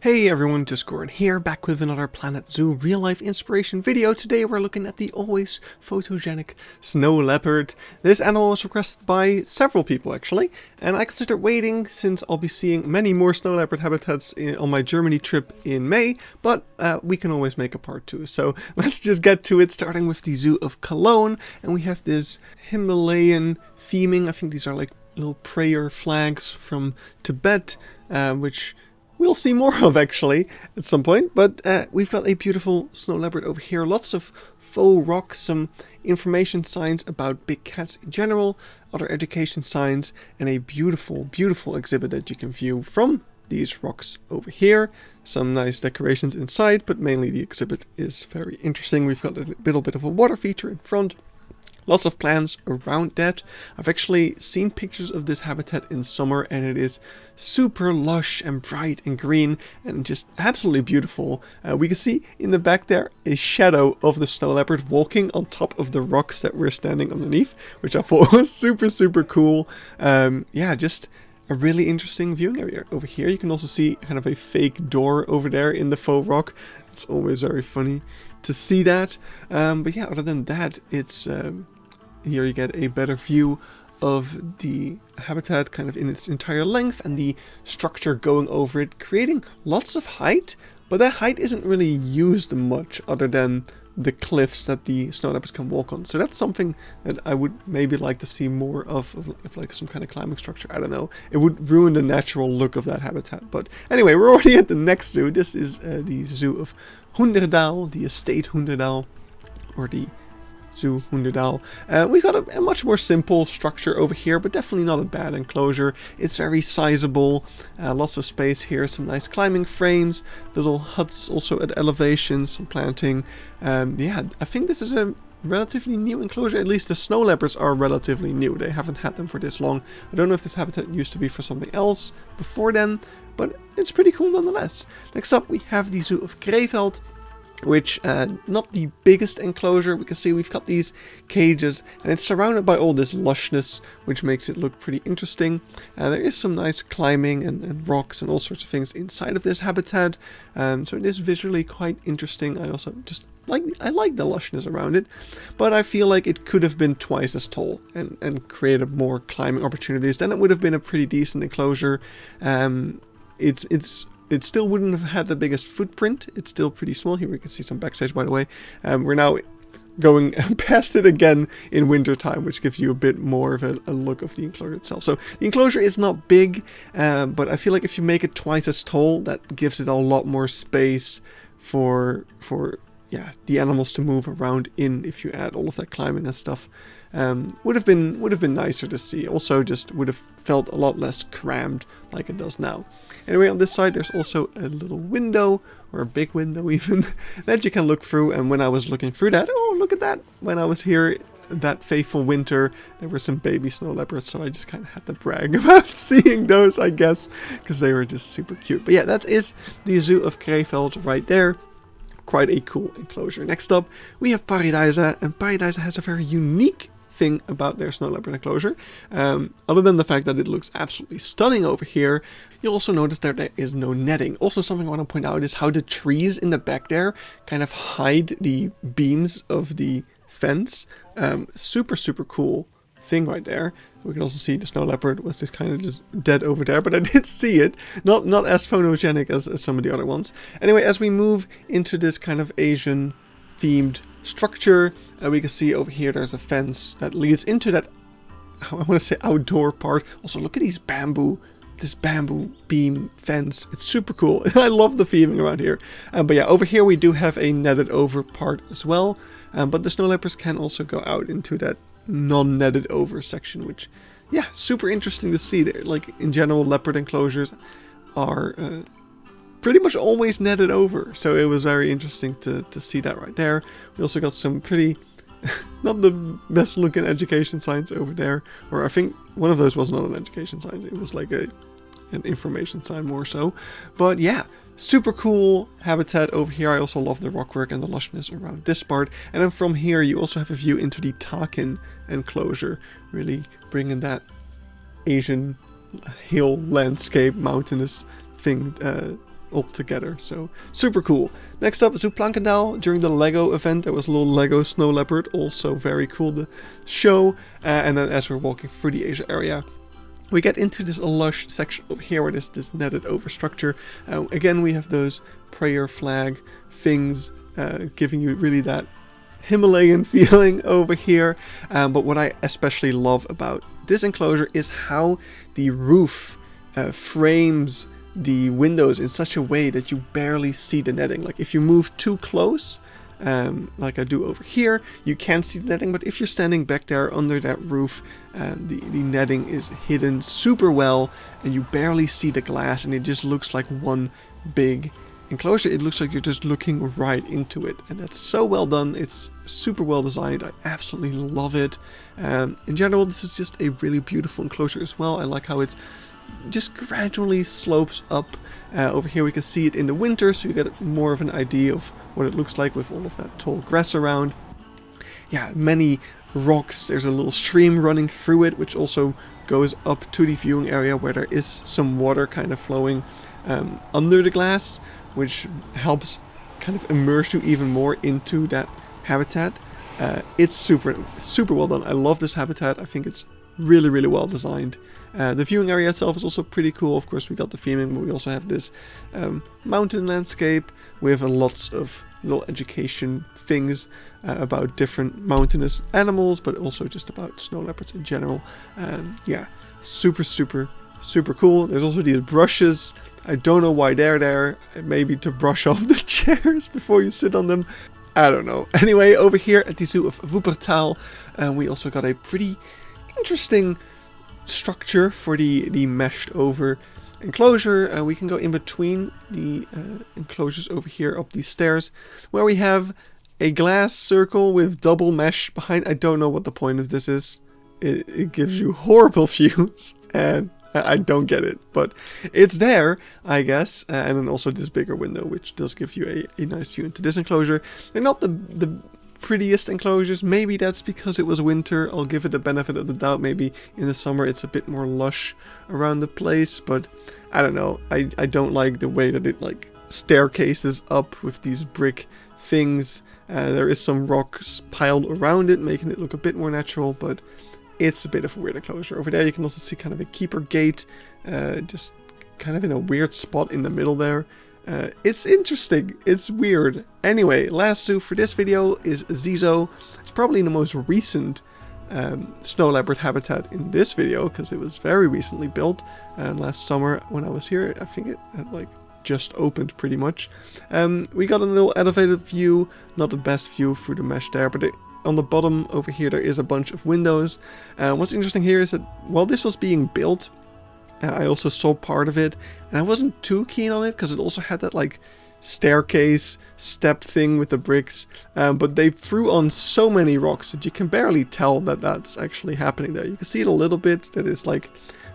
Hey everyone, Discord here, back with another Planet Zoo real-life inspiration video. Today we're looking at the always photogenic snow leopard. This animal was requested by several people actually, and I considered waiting since I'll be seeing many more snow leopard habitats on my Germany trip in May, but we can always make a part 2. So let's just get to it, starting with the Zoo of Cologne, and we have this Himalayan theming. I think these are like little prayer flags from Tibet, which we'll see more of actually at some point, but we've got a beautiful snow leopard over here. Lots of faux rocks, some information signs about big cats in general, other education signs, and a beautiful, beautiful exhibit that you can view from these rocks over here. Some nice decorations inside, but mainly the exhibit is very interesting. We've got a little bit of a water feature in front. Lots of plants around that. I've actually seen pictures of this habitat in summer and it is super lush and bright and green and just absolutely beautiful. We can see in the back there a shadow of the snow leopard walking on top of the rocks that we're standing underneath, which I thought was super cool. Yeah, just a really interesting viewing area over here. You can also see kind of a fake door over there in the faux rock. It's always very funny to see that. But yeah, other than that, it's here you get a better view of the habitat kind of in its entire length and the structure going over it, creating lots of height, but that height isn't really used much other than the cliffs that the snow leopards can walk on. So that's something that I would maybe like to see more of like some kind of climbing structure. I don't know. It would ruin the natural look of that habitat. But anyway, we're already at the next zoo. This is the Zoo of Hoenderdaell, the Estate Hoenderdaell, or the Zoo Hoenderdaell. We've got a much more simple structure over here, but definitely not a bad enclosure. It's very sizable, lots of space here, some nice climbing frames, little huts also at elevations, some planting. Yeah, I think this is a relatively new enclosure. At least the snow leopards are relatively new. They haven't had them for this long. I don't know if this habitat used to be for something else before then, but it's pretty cool nonetheless. Next up we have the Zoo of Krefeld, which not the biggest enclosure. We can see we've got these cages and it's surrounded by all this lushness, which makes it look pretty interesting. There is some nice climbing and rocks and all sorts of things inside of this habitat, so it is visually quite interesting. I also just I like the lushness around it, but I feel like it could have been twice as tall and created more climbing opportunities. Then it would have been a pretty decent enclosure. It still wouldn't have had the biggest footprint. It's still pretty small. Here we can see some backstage, by the way. We're now going past it again in winter time, which gives you a bit more of a look of the enclosure itself. So the enclosure is not big, but I feel like if you make it twice as tall, that gives it a lot more space for yeah, the animals to move around in. If you add all of that climbing and stuff, would have been nicer to see. Also, just would have felt a lot less crammed like it does now. Anyway, on this side there's also a little window, or a big window even, that you can look through. And when I was looking through that, oh look at that! When I was here that fateful winter, there were some baby snow leopards, so I just kind of had to brag about seeing those, I guess, because they were just super cute. But yeah, that is the Zoo of Krefeld right there. Quite a cool enclosure. Next up, we have Pairi Daiza, and Pairi Daiza has a very unique thing about their snow leopard enclosure. Other than the fact that it looks absolutely stunning over here, you'll also notice that there is no netting. Also, something I want to point out is how the trees in the back there kind of hide the beams of the fence. Super cool thing right there. We can also see the snow leopard was just kind of just dead over there, but I did see it. Not as photogenic as some of the other ones. Anyway, as we move into this kind of Asian themed structure, we can see over here there's a fence that leads into that, I want to say, outdoor part. Also, look at this bamboo beam fence. It's super cool. I love the theming around here. But yeah, over here we do have a netted over part as well. But the snow leopards can also go out into that non-netted over section, which, yeah, super interesting to see there. Like, in general, leopard enclosures are pretty much always netted over, so it was very interesting to see that right there. We also got some pretty not the best looking education signs over there, or I think one of those was not an education sign, it was like an information sign more so. But yeah, super cool habitat over here. I also love the rockwork and the lushness around this part. And then from here you also have a view into the Takin enclosure, really bringing that Asian hill landscape, mountainous thing all together. So super cool. Next up, Zoo Planckendael. During the Lego event, there was a little Lego snow leopard, also very cool to show. And then as we're walking through the Asia area, we get into this lush section over here where there's this netted over structure. Again, we have those prayer flag things giving you really that Himalayan feeling over here. But what I especially love about this enclosure is how the roof frames the windows in such a way that you barely see the netting. Like if you move too close, like I do over here, you can see the netting, but if you're standing back there under that roof, the netting is hidden super well and you barely see the glass, and it just looks like one big enclosure. It looks like you're just looking right into it, and that's so well done. It's super well designed. I absolutely love it. In general, this is just a really beautiful enclosure as well. I like how it just gradually slopes up. Over here we can see it in the winter, so you get more of an idea of what it looks like with all of that tall grass around. Yeah, many rocks. There's a little stream running through it, which also goes up to the viewing area where there is some water kind of flowing under the glass, which helps kind of immerse you even more into that habitat. It's super well done. I love this habitat. I think it's really well designed. The viewing area itself is also pretty cool. Of course, we got the theming, but we also have this mountain landscape with lots of little education things about different mountainous animals, but also just about snow leopards in general. Yeah, super cool. There's also these brushes. I don't know why they're there. Maybe to brush off the chairs before you sit on them. I don't know. Anyway, over here at the Zoo of Wuppertal, we also got a pretty interesting structure for the meshed over enclosure. We can go in between the enclosures over here up these stairs, where we have a glass circle with double mesh behind. I don't know what the point of this is. It gives you horrible views, and I don't get it, but it's there, I guess. And then also this bigger window, which does give you a nice view into this enclosure. They're not the prettiest enclosures. Maybe that's because it was winter. I'll give it the benefit of the doubt. Maybe in the summer it's a bit more lush around the place, but I don't know. I don't like the way that it like staircases up with these brick things. There is some rocks piled around it, making it look a bit more natural, but it's a bit of a weird enclosure. Over there you can also see kind of a keeper gate, just kind of in a weird spot in the middle there. It's interesting. It's weird. Anyway, last zoo for this video is Zie-Zoo. It's probably the most recent snow leopard habitat in this video, because it was very recently built. Last summer when I was here, I think it had like just opened pretty much. We got a little elevated view, not the best view through the mesh there, but on the bottom over here there is a bunch of windows. What's interesting here is that while this was being built, I also saw part of it, and I wasn't too keen on it because it also had that like staircase step thing with the bricks, but they threw on so many rocks that you can barely tell that that's actually happening there. You can see it a little bit, that it's like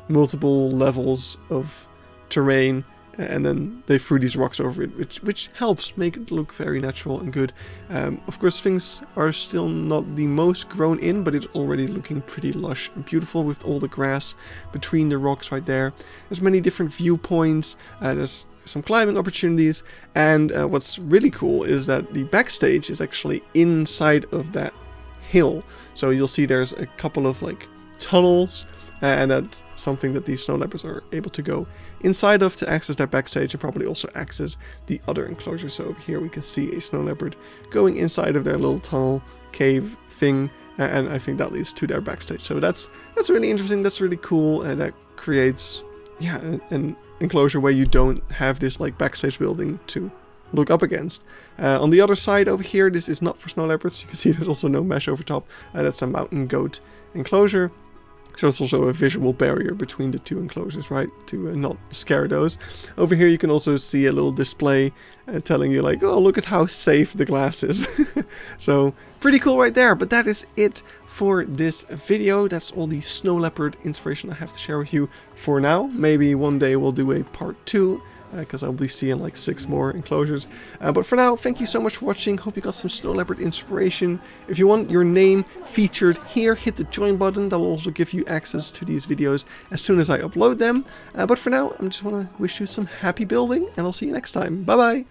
multiple levels of terrain, and then they threw these rocks over it, which helps make it look very natural and good. Of course, things are still not the most grown in, but it's already looking pretty lush and beautiful with all the grass between the rocks right there. There's many different viewpoints, there's some climbing opportunities, and what's really cool is that the backstage is actually inside of that hill. So you'll see there's a couple of like tunnels, and that's something that these snow leopards are able to go inside of to access their backstage, and probably also access the other enclosure. So over here we can see a snow leopard going inside of their little tunnel cave thing, and I think that leads to their backstage. So that's really interesting. That's really cool, and that creates an enclosure where you don't have this like backstage building to look up against. On the other side over here, this is not for snow leopards. You can see there's also no mesh over top. That's a mountain goat enclosure. So it's also a visual barrier between the two enclosures, right, to not scare those. Over here you can also see a little display telling you like, oh, look at how safe the glass is. So pretty cool right there. But that is it for this video. That's all the snow leopard inspiration I have to share with you for now. Maybe one day we'll do a part 2 because I'll be seeing like 6 more enclosures. But for now, thank you so much for watching. Hope you got some snow leopard inspiration. If you want your name featured here, hit the join button. That'll also give you access to these videos as soon as I upload them. But for now, I just want to wish you some happy building, and I'll see you next time. Bye bye.